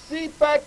CPEC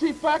CPEC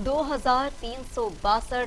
2,362,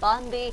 92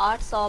800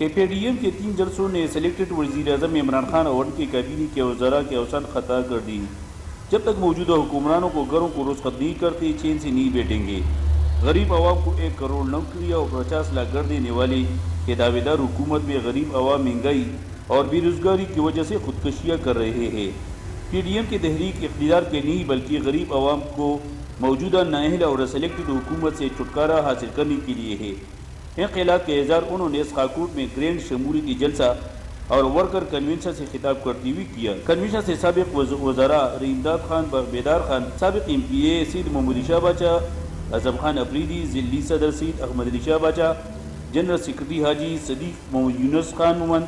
کہ P D M کے 3 جلسوں نے سلیکٹڈ وزیر اعظم عمران خان اور ان کی کابینہ کے وزراء کے اوسان خطا کر دی. جب تک موجودہ حکمرانوں کو گھروں کو رخصت نہیں کرتے چین سے نہیں بیٹھیں گے. غریب عوام کو 1 کروڑ نوکریاں اور 50 لاکھ گھر دینے والی کہ دعوے دار حکومت میں غریب عوام مہنگائی اور بے روزگاری کی وجہ سے خودکشیاں کر رہے ہیں. پی ڈی ایم کی تحریک اقتدار کے نہیں بلکہ غریب عوام کو موجودہ نااہل اور سلیکٹڈ حکومت سے چھٹکارا حاصل کرنے کے لیے ہے. انقلاب کے اظہار انہوں نے اسخاکوٹ میں گرینڈ شمولیتی جلسہ اور ورکر کنونشن سے خطاب کرتے ہوئے کیا. کنونشن سے سابق وزراء رحیمداد خان بیدار خان، سابق ایم پی اے سید محمد علی شاہ باچا، اعظم خان افریدی، ضلعی صدر سید احمد علی شاہ باچا، جنرل سیکرٹری حاجی صدیق محمد یونس خان مومن،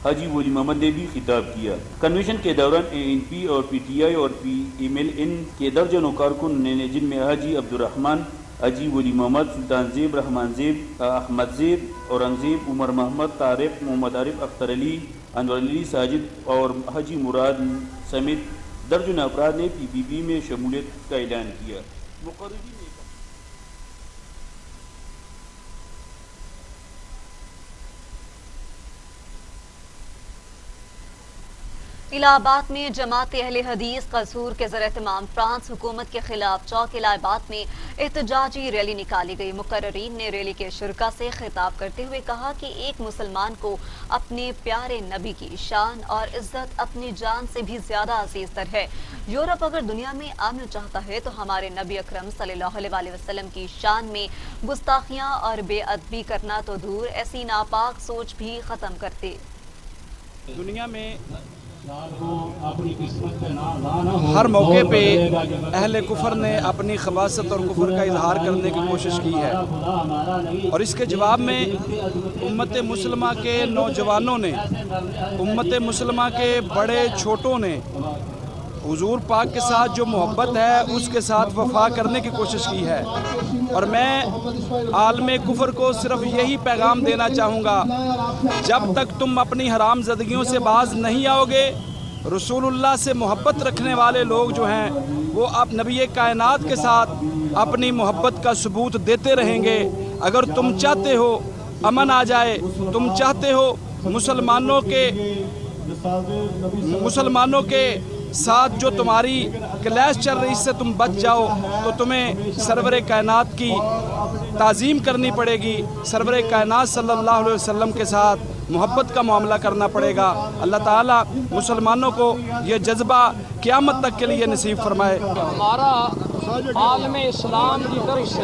حاجی ولی محمد نے بھی خطاب کیا. کنونشن کے دوران اے این پی اور پی ٹی آئی اور پی ایم ایل این کے درجنوں کارکن نے، جن میں حاجی عبدالرحمن، حاجی ولی محمد، سلطان زیب، رحمان زیب، احمد زیب، اورنگزیب، عمر محمد، طارق، محمد عارف، اختر علی، انور علی ساجد اور حاجی مراد سمیت درجنوں افراد نے پی پی پی میں شمولیت کا اعلان کیا. مقررین نے الہ آباد میں جماعت اہل حدیث قصور کے زیر اہتمام فرانس حکومت کے خلاف چوک الہ آباد میں احتجاجی ریلی نکالی گئی. مقررین نے ریلی کے شرکاء سے خطاب کرتے ہوئے کہا کہ ایک مسلمان کو اپنے پیارے نبی کی شان اور عزت اپنی جان سے بھی زیادہ عزیز تر ہے. یورپ اگر دنیا میں امن چاہتا ہے تو ہمارے نبی اکرم صلی اللہ علیہ وسلم کی شان میں گستاخیاں اور بے ادبی کرنا تو دور، ایسی ناپاک سوچ بھی ختم کرتے. دنیا میں ہر موقع پہ اہل کفر نے اپنی خباثت اور کفر کا اظہار کرنے کی کوشش کی ہے، اور اس کے جواب میں امت مسلمہ کے نوجوانوں نے، امت مسلمہ کے بڑے چھوٹوں نے حضور پاک کے ساتھ جو محبت ہے اس کے ساتھ وفا کرنے کی کوشش کی ہے. اور میں عالم کفر کو صرف یہی پیغام دینا چاہوں گا، جب تک تم اپنی حرام زدگیوں سے باز نہیں آؤ گے، رسول اللہ سے محبت رکھنے والے لوگ جو ہیں وہ اب نبی کائنات کے ساتھ اپنی محبت کا ثبوت دیتے رہیں گے. اگر تم چاہتے ہو امن آ جائے، تم چاہتے ہو مسلمانوں کے ساتھ جو تمہاری کلیش چل رہی اس سے تم بچ جاؤ، تو تمہیں سرور کائنات کی تعظیم کرنی پڑے گی، سرور کائنات صلی اللہ علیہ وسلم کے ساتھ محبت کا معاملہ کرنا پڑے گا. اللہ تعالیٰ مسلمانوں کو یہ جذبہ قیامت تک کے لیے نصیب فرمائے. ہمارا عالم اسلام کی طرف سے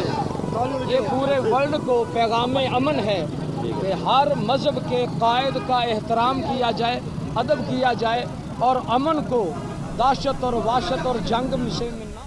یہ پورے ورلڈ کو پیغام امن ہے کہ ہر مذہب کے قائد کا احترام کیا جائے، ادب کیا جائے، اور امن کو دہشت اور وحشت اور جنگ سے ملنا.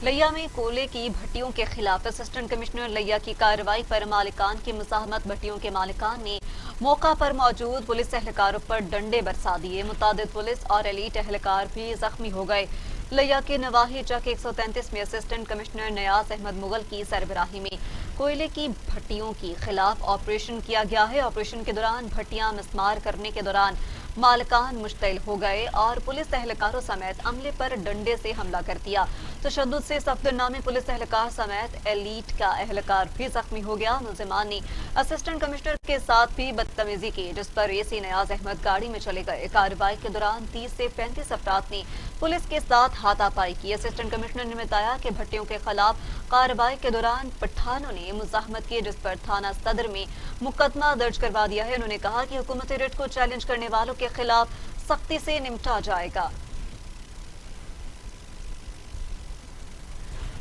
لیا میں کولے کی بھٹیوں کے خلاف اسسٹنٹ کمشنر لیا کی کارروائی پر مالکان کی مزاحمت. بھٹیوں کے مالکان نے موقع پر موجود پولیس اہلکاروں پر ڈنڈے برسا دیے. متعدد پولیس اور ایلیٹ اہلکار بھی زخمی ہو گئے. لیا کے نواحی چک 133 میں اسسٹنٹ کمشنر نیاز احمد مغل کی سربراہی میں کوئلے کی بھٹیوں کے خلاف آپریشن کیا گیا ہے. آپریشن کے دوران بھٹیاں مسمار کرنے کے دوران مالکان مشتعل ہو گئے اور پولیس اہلکاروں سمیت عملے پر ڈنڈے سے حملہ کر دیا. تشدد سے صفدر نامی پولیس اہلکار سمیت ایلیٹ کا اہلکار بھی زخمی ہو گیا. ملزمان نے اسسٹنٹ کمشنر کے ساتھ بھی بدتمیزی کی، جس پر اے سی نیاز احمد گاڑی میں چلے گئے. کارروائی کے دوران 30 سے 35 افراد نے پولیس کے ساتھ ہاتھا پائی کی. اسسٹنٹ کمشنر نے بتایا کہ بھٹیوں کے خلاف کارروائی کے دوران پٹھانوں نے مزاحمت کی، جس پر تھانہ صدر میں مقدمہ درج کروا دیا ہے. انہوں نے کہا کہ حکومتی ریٹ کو چیلنج کرنے والوں کے خلاف سختی سے نمٹا جائے گا.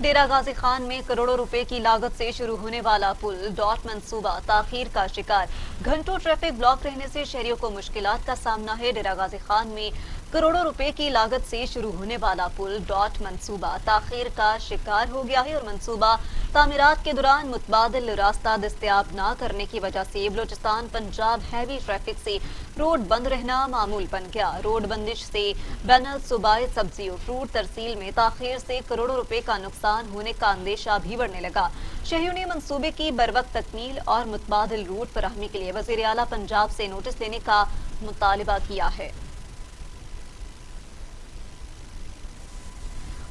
ڈیرہ غازی خان میں کروڑوں روپے کی لاگت سے شروع ہونے والا پل ڈاٹ منصوبہ تاخیر کا شکار. گھنٹوں ٹریفک بلاک رہنے سے شہریوں کو مشکلات کا سامنا ہے. ڈیرہ غازی خان میں کروڑوں روپے کی لاگت سے شروع ہونے والا پل ڈاٹ منصوبہ تاخیر کا شکار ہو گیا ہے اور منصوبہ تعمیرات کے دوران متبادل راستہ دستیاب نہ کرنے کی وجہ سے بلوچستان پنجاب ہیوی ٹریفک سے روڈ بند رہنا معمول بن گیا. روڈ بندش سے بین الصوبائی سبزی اور فروٹ ترسیل میں تاخیر سے کروڑوں روپے کا نقصان ہونے کا اندیشہ بھی بڑھنے لگا. شہریوں نے منصوبے کی بروقت تکمیل اور متبادل روٹ فراہمی کے لیے وزیر اعلیٰ پنجاب سے نوٹس لینے کا مطالبہ کیا ہے.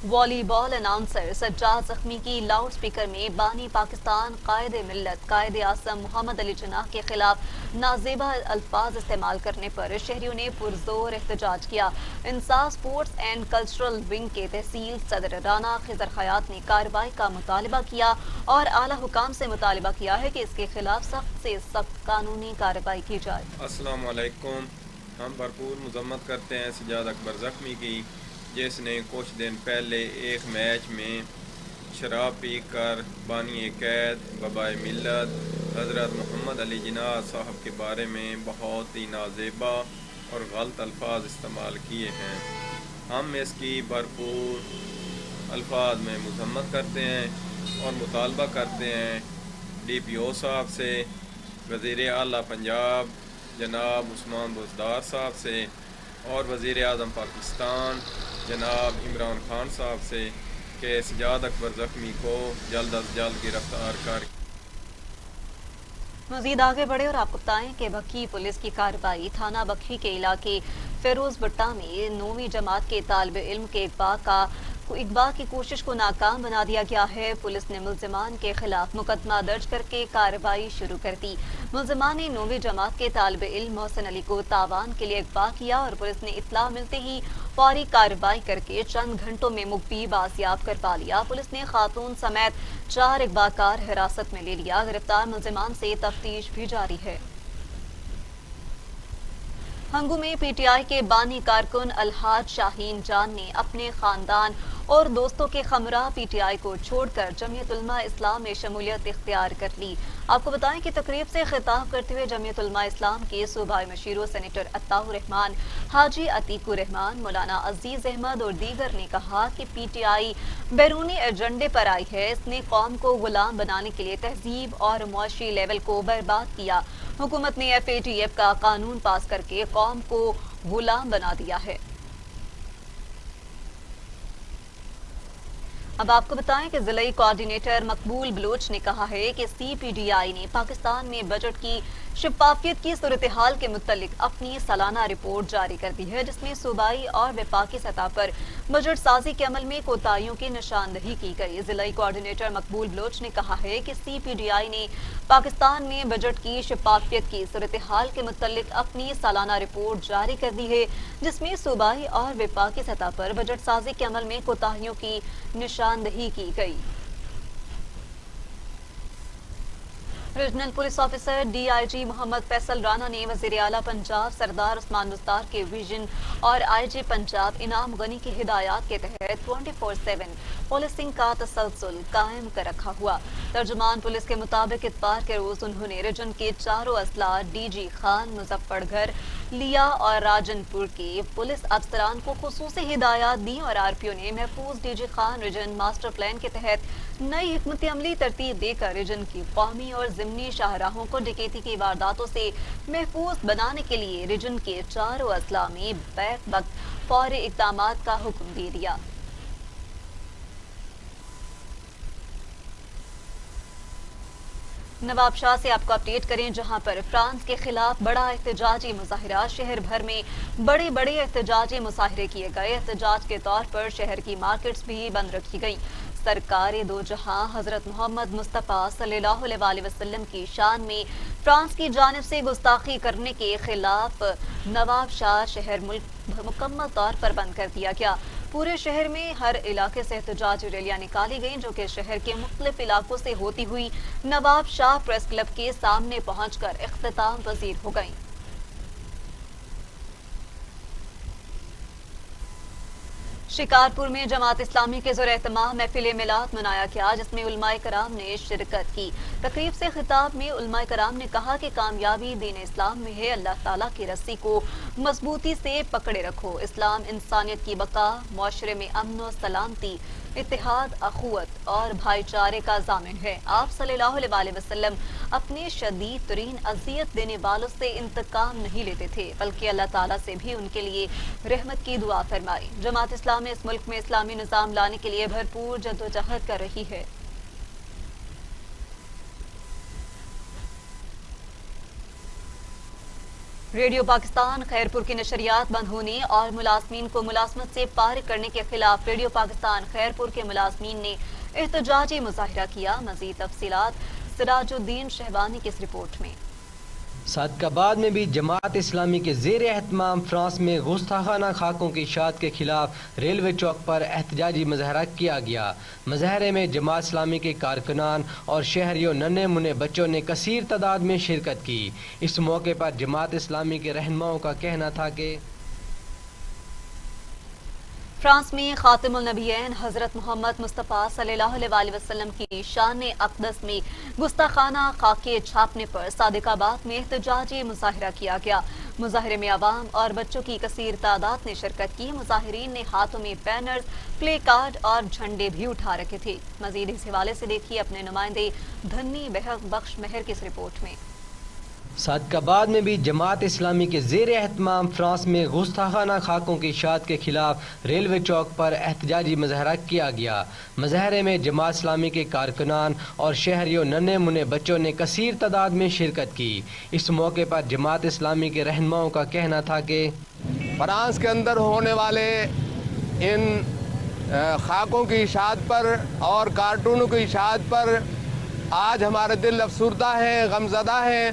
والی بال اناؤنسر سجاد زخمی کی لاؤڈ سپیکر میں بانی پاکستان قائد ملت قائد اعظم محمد علی جناح کے خلاف نازیبا الفاظ استعمال کرنے پر شہریوں نے پرزور احتجاج کیا۔ انصاف سپورٹس اینڈ کلچرل ونگ کے تحصیل صدر رانا خضر خیاط نے کارروائی کا مطالبہ کیا اور اعلیٰ حکام سے مطالبہ کیا ہے کہ اس کے خلاف سخت سے سخت قانونی کارروائی کی جائے۔ السلام علیکم۔ ہم بھرپور مذمت کرتے ہیں سجاد اکبر زخمی کی، جس نے کچھ دن پہلے ایک میچ میں شراب پی کر بانی قید وبائے ملت حضرت محمد علی جناح صاحب کے بارے میں بہت ہی نازیبا اور غلط الفاظ استعمال کیے ہیں۔ ہم اس کی بھرپور الفاظ میں مذمت کرتے ہیں اور مطالبہ کرتے ہیں ڈی پی او صاحب سے، وزیر اعلیٰ پنجاب جناب عثمان بزدار صاحب سے اور وزیر اعظم پاکستان جناب عمران خان صاحب سے کہ سجاد اکبر زخمی کو جلد از جلد گرفتار کر۔ مزید آگے بڑھے اور آپ کو بتائیں کہ بکھی پولیس کی کارروائی تھانہ بکھی کے علاقے فیروز بٹہ میں 9ویں جماعت کے طالب علم کے اغوا کی کوشش کو ناکام بنا دیا گیا ہے۔ پولیس نے ملزمان کے خلاف مقدمہ درج کر کے کارروائی شروع کر دی۔ ملزمان نے 9ویں جماعت کے طالب علم محسن علی کو تاوان کے لیے اغوا کیا اور پولیس نے اطلاع ملتے ہی فوری کارروائی کر کے چند گھنٹوں میں مخفی بازیاب کروا لیا۔ پولیس نے خاتون سمیت 4 اغوا کار حراست میں لے لیا۔ گرفتار ملزمان سے تفتیش بھی جاری ہے۔ ہنگو میں پی ٹی آئی کے بانی کارکن الحاج شاہین جان نے اپنے خاندان اور دوستوں کے ہمراہ پی ٹی آئی کو چھوڑ کر جمعیت علماء اسلام میں شمولیت اختیار کر لی۔ آپ کو بتائیں کہ تقریب سے خطاب کرتے ہوئے جمعیت علماء اسلام کے صوبائی مشیر و سینیٹر عطاء الرحمان، حاجی عتیق الرحمان، مولانا عزیز احمد اور دیگر نے کہا کہ پی ٹی آئی بیرونی ایجنڈے پر آئی ہے۔ اس نے قوم کو غلام بنانے کے لیے تہذیب اور معاشی لیول کو برباد کیا۔ حکومت نے ایف اے ٹی ایف کا قانون پاس کر کے قوم کو غلام بنا دیا ہے۔ اب آپ کو بتائیں کہ ضلعی کوآرڈینیٹر مقبول بلوچ نے کہا ہے کہ سی پی ڈی آئی نے پاکستان میں بجٹ کی شفافیت کی صورتحال کے متعلق اپنی سالانہ رپورٹ جاری کر دی ہے، جس میں صوبائی اور وفاقی سطح پر بجٹ سازی کے عمل میں کوتاہیوں کی نشاندہی کی گئی۔ ضلعی کوآرڈینیٹر مقبول بلوچ نے کہا ہے کہ سی پی ڈی آئی نے پاکستان میں بجٹ کی شفافیت کی صورتحال کے متعلق اپنی سالانہ رپورٹ جاری کر دی ہے، جس میں صوبائی اور وفاقی سطح پر بجٹ سازی کے عمل میں کوتاہیوں کی نشاندہی کی گئی۔ Regional police officer D I G Muhammad Faisal Rana نے وزیر اعلیٰ پنجاب سردار عثمان بزدار کے ویژن اور آئی جی پنجاب انعام غنی کی ہدایات کے تحت 24/7 پولیسنگ کا تسلسل قائم کر رکھا ہوا۔ ترجمان پولیس کے مطابق اتوار کے روز انہوں نے ریجن کے چاروں اضلاع ڈی جی خان، مظفر گڑھ، لیا اور راجن پور کے پولیس افسران کو خصوصی ہدایات دی اور آر پی او نے محفوظ D G Khan region master plan کے تحت نئی حکمت عملی ترتیب دے کر ریجن کی قومی اور ضمنی شاہراہوں کو ڈکیتی کی وارداتوں سے محفوظ بنانے کے لیے ریجن کے چاروں اضلاع میں بیک وقت فوری اقدامات کا حکم دے دیا۔ نواب شاہ سے آپ کو اپڈیٹ کریں، جہاں پر فرانس کے خلاف بڑا احتجاجی مظاہرہ، شہر بھر میں بڑے احتجاجی مظاہرے کیے گئے۔ احتجاج کے طور پر شہر کی مارکیٹس بھی بند رکھی گئی۔ سرکار دو جہاں حضرت محمد مصطفیٰ صلی اللہ علیہ وسلم کی شان میں فرانس کی جانب سے گستاخی کرنے کے خلاف نواب شاہ شہر مکمل طور پر بند کر دیا گیا۔ پورے شہر میں ہر علاقے سے احتجاجی ریلیاں نکالی گئیں، جو کہ شہر کے مختلف علاقوں سے ہوتی ہوئی نواب شاہ پریس کلب کے سامنے پہنچ کر اختتام پذیر ہو گئیں۔ شکارپور میں جماعت اسلامی کے زیر اہتمام محفل میلاد منایا گیا، جس میں علماء کرام نے شرکت کی۔ تقریب سے خطاب میں علماء کرام نے کہا کہ کامیابی دین اسلام میں ہے، اللہ تعالیٰ کی رسی کو مضبوطی سے پکڑے رکھو۔ اسلام انسانیت کی بقا، معاشرے میں امن و سلامتی، اتحاد، اخوت اور بھائی چارے کا ضامن ہے۔ آپ صلی اللہ علیہ وسلم اپنے شدید ترین اذیت دینے والوں سے انتقام نہیں لیتے تھے، بلکہ اللہ تعالیٰ سے بھی ان کے لیے رحمت کی دعا فرمائی۔ جماعت اسلامی اس ملک میں اسلامی نظام لانے کے لیے بھرپور جدوجہد کر رہی ہے۔ ریڈیو پاکستان خیرپور کی نشریات بند ہونے اور ملازمین کو ملازمت سے فارغ کرنے کے خلاف ریڈیو پاکستان خیرپور کے ملازمین نے احتجاجی مظاہرہ کیا. مزید تفصیلات سراج الدین شہبانی کی اس رپورٹ میں. صادقآباد میں بھی جماعت اسلامی کے زیر اہتمام فرانس میں گستاخانہ خاکوں کی اشاعت کے خلاف ریلوے چوک پر احتجاجی مظاہرہ کیا گیا. مظاہرے میں جماعت اسلامی کے کارکنان اور شہریوں ننھے منھے بچوں نے کثیر تعداد میں شرکت کی. اس موقع پر جماعت اسلامی کے رہنماؤں کا کہنا تھا کہ فرانس میں خاتم النبیین حضرت محمد مصطفیٰ صلی اللہ علیہ وسلم کی شان اقدس میں گستاخانہ خاکے چھاپنے پر صادقآباد میں احتجاجی مظاہرہ کیا گیا. مظاہرے میں عوام اور بچوں کی کثیر تعداد نے شرکت کی. مظاہرین نے ہاتھوں میں بینرز، پلے کارڈ اور جھنڈے بھی اٹھا رکھے تھے. مزید اس حوالے سے دیکھیے اپنے نمائندے دھنی بخش مہر کی اس رپورٹ میں. صادقآباد میں بھی جماعت اسلامی کے زیر اہتمام فرانس میں گستاخانہ خاکوں کی اشاعت کے خلاف ریلوے چوک پر احتجاجی مظاہرہ کیا گیا. مظاہرے میں جماعت اسلامی کے کارکنان اور شہریوں ننھے منھے بچوں نے کثیر تعداد میں شرکت کی. اس موقع پر جماعت اسلامی کے رہنماؤں کا کہنا تھا کہ فرانس کے اندر ہونے والے ان خاکوں کی اشاعت پر اور کارٹونوں کی اشاعت پر آج ہمارے دل افسردہ ہیں، غمزدہ ہیں،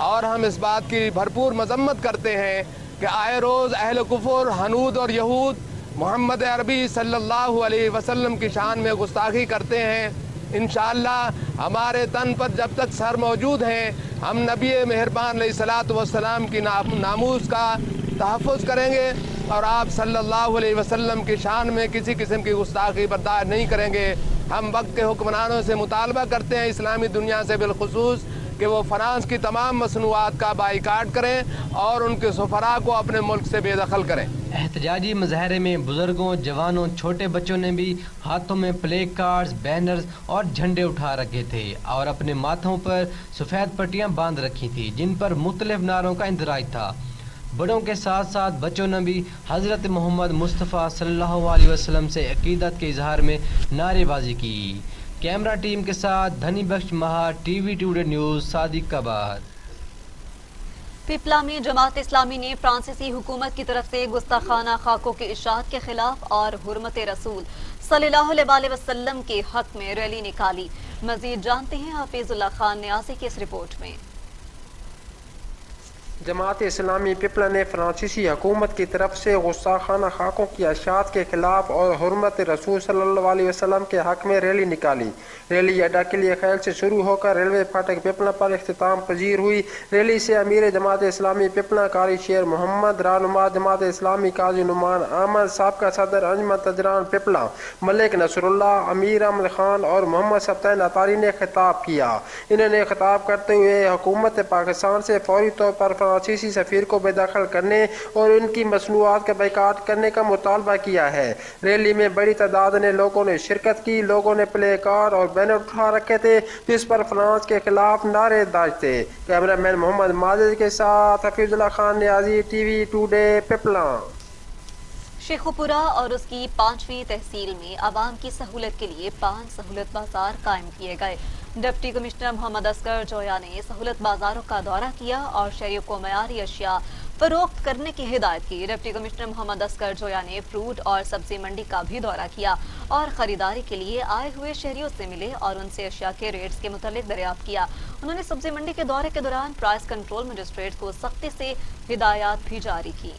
اور ہم اس بات کی بھرپور مذمت کرتے ہیں کہ آئے روز اہل کفر، ہنود اور یہود محمد عربی صلی اللہ علیہ وسلم کی شان میں گستاخی کرتے ہیں. انشاءاللہ ہمارے تن پر جب تک سر موجود ہیں ہم نبی مہربان علیہ الصلوۃ والسلام کی ناموس کا تحفظ کریں گے اور آپ صلی اللہ علیہ وسلم کی شان میں کسی قسم کی گستاخی برداشت نہیں کریں گے. ہم وقت کے حکمرانوں سے مطالبہ کرتے ہیں، اسلامی دنیا سے بالخصوص، کہ وہ فرانس کی تمام مصنوعات کا بائیکاٹ کریں اور ان کے سفراء کو اپنے ملک سے بے دخل کریں. احتجاجی مظاہرے میں بزرگوں، جوانوں، چھوٹے بچوں نے بھی ہاتھوں میں پلے کارڈز، بینرز اور جھنڈے اٹھا رکھے تھے اور اپنے ماتھوں پر سفید پٹیاں باندھ رکھی تھی جن پر مختلف نعروں کا اندراج تھا. بڑوں کے ساتھ ساتھ بچوں نے بھی حضرت محمد مصطفیٰ صلی اللہ علیہ وسلم سے عقیدت کے اظہار میں نعرے بازی کی. کیمرہ ٹیم کے ساتھ دھنی بخش مہار، ٹی وی ٹوڈے نیوز، صادقآباد. پیپلا میں جماعت اسلامی نے فرانسیسی حکومت کی طرف سے گستاخانہ خاکوں کی اشاعت کے خلاف اور حرمت رسول صلی اللہ علیہ وسلم کے حق میں ریلی نکالی. مزید جانتے ہیں حفیظ اللہ خان نیازی کی اس رپورٹ میں. جماعت اسلامی پیپلا نے فرانسیسی حکومت کی طرف سے گستاخانہ خاکوں کی اشاعت کے خلاف اور حرمت رسول صلی اللہ علیہ وسلم کے حق میں ریلی نکالی. ریلی اڈا قلعہ خیل سے شروع ہو کر ریلوے پھاٹک پیپلا پر اختتام پذیر ہوئی. ریلی سے امیر جماعت اسلامی پیپلا قاری شیر محمد، رہنما جماعت اسلامی قاضی نعمان احمد، سابقہ صدر انجمن تاجران پیپلا ملک نصر اللہ، امیر احمد خان اور محمد سبطین اطاری نے خطاب کیا. انہوں نے خطاب کرتے ہوئے حکومت پاکستان سے فوری طور پر فرانسیسی سفیر کو بے دخل کرنے اور ان کی مصنوعات کا بائیکاٹ کرنے کا مطالبہ کیا ہے. ریلی میں بڑی تعداد نے لوگوں نے شرکت کی. لوگوں نے پلے کارڈ اور بینر اٹھا رکھے تھے جس پر فرانس کے خلاف نعرے داج تھے. کیمرہ مین محمد ماجد کے ساتھ حفیظ اللہ خان نیازی، ٹی وی ٹوڈے پیپلا. شیخوپورہ اور اس کی 5ویں تحصیل میں عوام کی سہولت کے لیے 5 سہولت بازار قائم کیے گئے. ڈپٹی کمشنر محمد اصغر جویا نے سہولت بازاروں کا دورہ کیا اور شہریوں کو معیاری اشیاء فروخت کرنے کی ہدایت کی. ڈپٹی کمشنر محمد اصغر جویا نے فروٹ اور سبزی منڈی کا بھی دورہ کیا اور خریداری کے لیے آئے ہوئے شہریوں سے ملے اور ان سے اشیاء کے ریٹس کے متعلق دریافت کیا. انہوں نے سبزی منڈی کے دورے کے دوران پرائس کنٹرول مجسٹریٹ کو سختی سے ہدایات بھی جاری کی.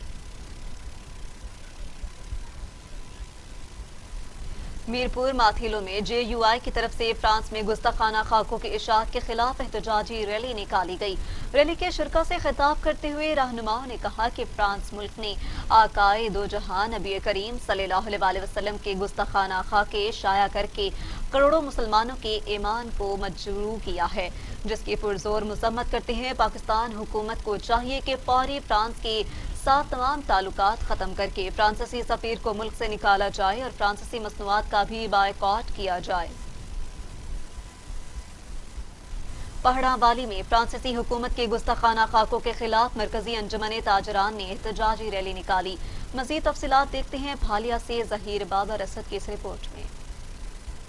میرپور ماتھیلو میں JUI کی طرف سے فرانس میں گستاخانہ خاکوں کی اشاعت کے خلاف احتجاجی ریلی نکالی گئی. ریلی کے شرکا سے خطاب کرتے ہوئے رہنماؤں نے کہا کہ فرانس ملک نے آقائے دو جہاں نبی کریم صلی اللہ علیہ وسلم کے گستاخانہ خاکے شائع کر کے کروڑوں مسلمانوں کے ایمان کو مجروح کیا ہے، جس کی پرزور مذمت کرتے ہیں. پاکستان حکومت کو چاہیے کہ فوری فرانس کے ساتھ تمام تعلقات ختم کر کے فرانسیسی سفیر کو ملک سے نکالا جائے اور فرانسیسی مصنوعات کا بھی بائیکاٹ کیا جائے. پہڑا والی میں فرانسیسی حکومت کے گستاخانہ خاکوں کے خلاف مرکزی انجمن تاجران نے احتجاجی ریلی نکالی. مزید تفصیلات دیکھتے ہیں بھالیا سے ظہیر بابر اسد کی اس رپورٹ میں.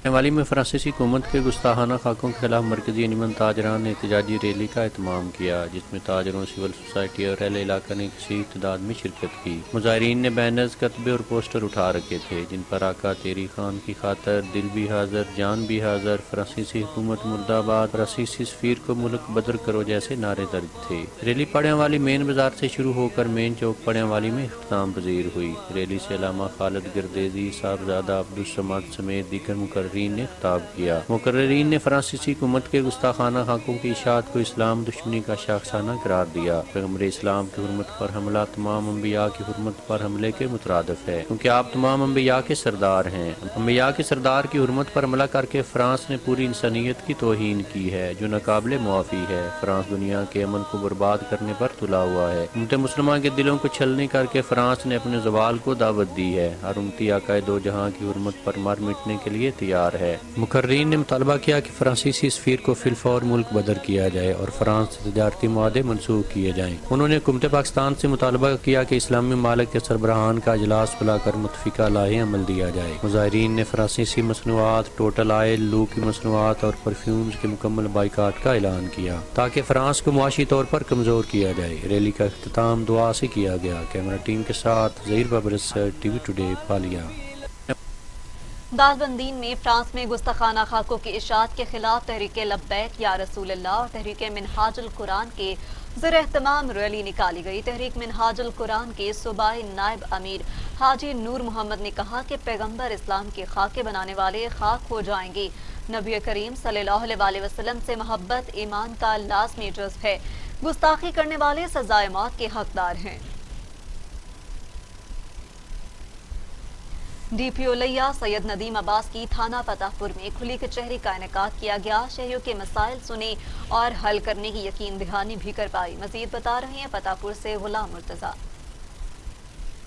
والی میں فرانسیسی حکومت کے گستاخانہ خاکوں کے خلاف مرکزی انجمن تاجران نے احتجاجی ریلی کا اہتمام کیا، جس میں تاجروں، سول سوسائٹی اور اہل علاقہ نے کثیر تعداد میں شرکت کی۔ مظاہرین نے بینرز، کتبے اور پوسٹر اٹھا رکھے تھے جن پر آقا تیری خان کی خاطر، دل بھی حاضر جان بھی حاضر، فرانسیسی حکومت مرد آباد، فرانسیسی سفیر کو ملک بدر کرو جیسے نعرے درج تھے۔ ریلی پڑیاں والی مین بازار سے شروع ہو کر مین چوک پڑیاں والی میں اختتام پذیر ہوئی۔ ریلی سے علامہ خالد گردیزی، صاحبزادہ عبدالصمد سمیت دیگر مقررین نے خطاب کیا۔ مقررین نے فرانسیسی حکومت کے گستاخانہ حقوں کی اشاعت کو اسلام دشمنی کا شاخسانہ قرار دیا۔ پیغمبر اسلام کی حرمت پر حملہ تمام انبیاء کی حرمت پر حملے کے مترادف ہے، کیونکہ آپ تمام انبیاء کے سردار ہیں۔ انبیاء کے سردار کی حرمت پر حملہ کر کے فرانس نے پوری انسانیت کی توہین کی ہے، جو ناقابل معافی ہے۔ فرانس دنیا کے امن کو برباد کرنے پر تلا ہوا ہے۔ امت مسلمہ کے دلوں کو چھلنی کر کے فرانس نے اپنے زوال کو دعوت دی ہے۔ ہر امتی آقائے دو جہاں کی حرمت پر مر مٹنے کے لیے تیار ہے۔ مقررین نے مطالبہ کیا کہ فرانسیسی سفیر کو فی الفور ملک بدر کیا جائے اور فرانس سے تجارتی معاہدے منسوخ کیے جائیں۔ انہوں نے حکومت پاکستان سے مطالبہ کیا کہ اسلامی ممالک کے سربراہان کا اجلاس بلا کر متفقہ لائحہ عمل دیا جائے۔ مظاہرین نے فرانسیسی مصنوعات، ٹوٹل آئل، لو کی مصنوعات اور پرفیومز کے مکمل بائیکاٹ کا اعلان کیا تاکہ فرانس کو معاشی طور پر کمزور کیا جائے۔ ریلی کا اختتام دعا سے کیا گیا۔ کیمرہ ٹیم کے ساتھ ظہیر بابرس، ٹی وی ٹوڈے، پالیا۔ دارالبندین میں فرانس میں گستاخانہ خاکوں کی اشاعت کے خلاف تحریک لبیک یا رسول اللہ اور تحریک منہاج القرآن کے زیر اہتمام ریلی نکالی گئی۔ تحریک منہاج القرآن کے صوبائی نائب امیر حاجی نور محمد نے کہا کہ پیغمبر اسلام کے خاکے بنانے والے خاک ہو جائیں گے۔ نبی کریم صلی اللہ علیہ وسلم سے محبت ایمان کا لازمی جزو ہے۔ گستاخی کرنے والے سزائے موت کے حقدار ہیں۔ ڈی پی او لیا سید ندیم عباس کی تھانہ فتح پور میں کھلی کچہری کا انعقاد کیا گیا۔ شہریوں کے مسائل سنے اور حل کرنے کی یقین دہانی بھی کر پائی۔ مزید بتا رہے ہیں فتح پور سے غلام مرتضیٰ۔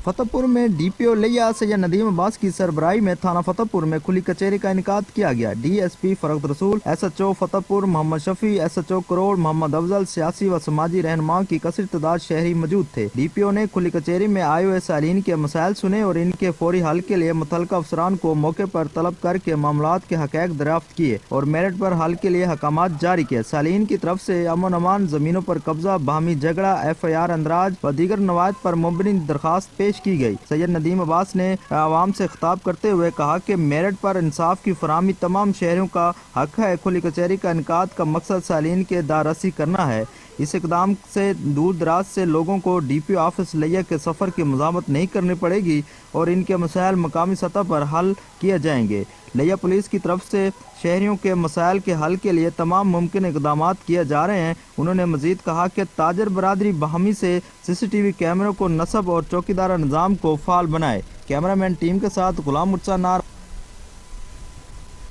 فتح پور میں ڈی پی او لیا سید ندیم عباس کی سربراہی میں تھانہ فتح پور میں کھلی کچہری کا انعقاد کیا گیا۔ ڈی ایس پی فرقت رسول، ایس ایچ او فتح پور محمد شفیع، ایس ایچ او کروڑ محمد افضل، سیاسی و سماجی رہنماؤں کی کثیر تعداد شہری موجود تھے۔ ڈی پی او نے کھلی کچہری میں آئے ہوئے سائلین کے مسائل سنے اور ان کے فوری حل کے لیے متعلقہ افسران کو موقع پر طلب کر کے معاملات کے حقائق دریافت کیے اور میرٹ پر حل کے لیے احکامات جاری کیے۔ سائلین کی طرف سے امن امان، زمینوں پر قبضہ، باہمی جھگڑا، ایف آئی آر اندراج و دیگر نوائط پر مبنی درخواست پیش کی گئی۔ سید ندیم عباس نے عوام سے خطاب کرتے ہوئے کہا کہ میرٹ پر انصاف کی فراہمی تمام شہریوں کا حق ہے۔ کھلی کچہری کا انعقاد کا مقصد سائلین کے داررسی کرنا ہے۔ اس اقدام سے دور دراز سے لوگوں کو ڈی پی او آفس لیا کے سفر کی مزاحمت نہیں کرنی پڑے گی اور ان کے مسائل مقامی سطح پر حل کیے جائیں گے۔ لیا پولیس کی طرف سے شہریوں کے مسائل کے حل کے لیے تمام ممکن اقدامات کیے جا رہے ہیں۔ انہوں نے مزید کہا کہ تاجر برادری باہمی سے سی سی ٹی وی کیمروں کو نصب اور چوکیدارہ نظام کو فعال بنائے۔ کیمرہ مین ٹیم کے ساتھ غلام مرتضیٰ نار۔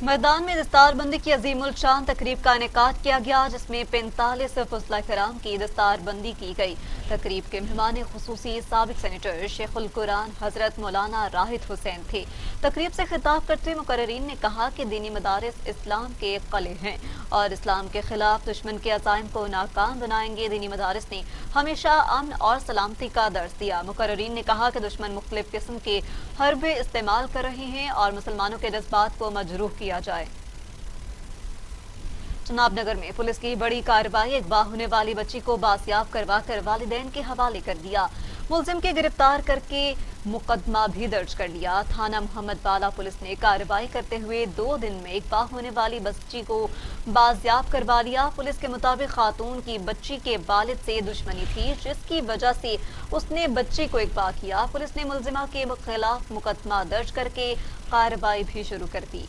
میدان میں دستار بندی کی عظیم الشان تقریب کا انعقاد کیا گیا، جس میں 45 فضلہ کرام کی دستار بندی کی گئی۔ تقریب کے مہمان خصوصی سابق سینیٹر شیخ القرآن حضرت مولانا راحت حسین تھے۔ تقریب سے خطاب کرتے مقررین نے کہا کہ دینی مدارس اسلام کے قلعے ہیں اور اسلام کے خلاف دشمن کے عزائم کو ناکام بنائیں گے۔ دینی مدارس نے ہمیشہ امن اور سلامتی کا درس دیا۔ مقررین نے کہا کہ دشمن مختلف قسم کے حربے استعمال کر رہے ہیں اور مسلمانوں کے جذبات کو مجروح کیا جائے۔ چناب نگر میں پولیس کی بڑی کارروائی، اغوا ہونے والی بچی کو بازیاب کروا کر والدین کے حوالے کر دیا۔ ملزم کے گرفتار کر کے مقدمہ بھی درج کر لیا۔ تھانہ محمد بالا پولیس نے کارروائی کرتے ہوئے 2 دن میں اغوا ہونے والی بچی کو بازیاب کروا لیا۔ پولیس کے مطابق خاتون کی بچی کے والد سے دشمنی تھی، جس کی وجہ سے اس نے بچی کو اغوا کیا۔ پولیس نے ملزمہ کے خلاف مقدمہ درج کر کے کارروائی بھی شروع کر دی۔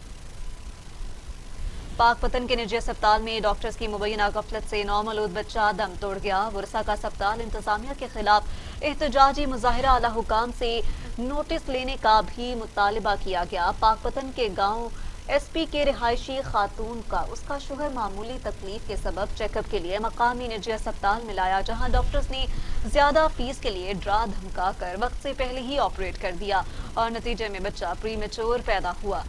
پاک پتن کے نجی اسپتال میں ڈاکٹرز کی مبینہ غفلت سے نومولود بچہ دم توڑ گیا۔ ورثہ کا اسپتال انتظامیہ کے خلاف احتجاجی مظاہرہ اعلی حکام سے نوٹس لینے کا بھی مطالبہ کیا گیا۔ پاک پتن کے گاؤں ایس پی کے رہائشی خاتون کا اس کا شوہر معمولی تکلیف کے سبب چیک اپ کے لیے مقامی نجی اسپتال میں لایا، جہاں ڈاکٹرز نے زیادہ فیس کے لیے ڈرا دھمکا کر وقت سے پہلے ہی آپریٹ کر دیا اور نتیجے میں بچہ پری میچور پیدا ہوا۔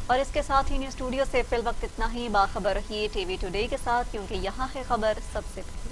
اور اس کے ساتھ ہی نیوز اسٹوڈیو سے فی الوقت اتنا ہی۔ باخبر رہیے ٹی وی ٹوڈے کے ساتھ، کیونکہ یہاں ہے خبر سب سے پہلے۔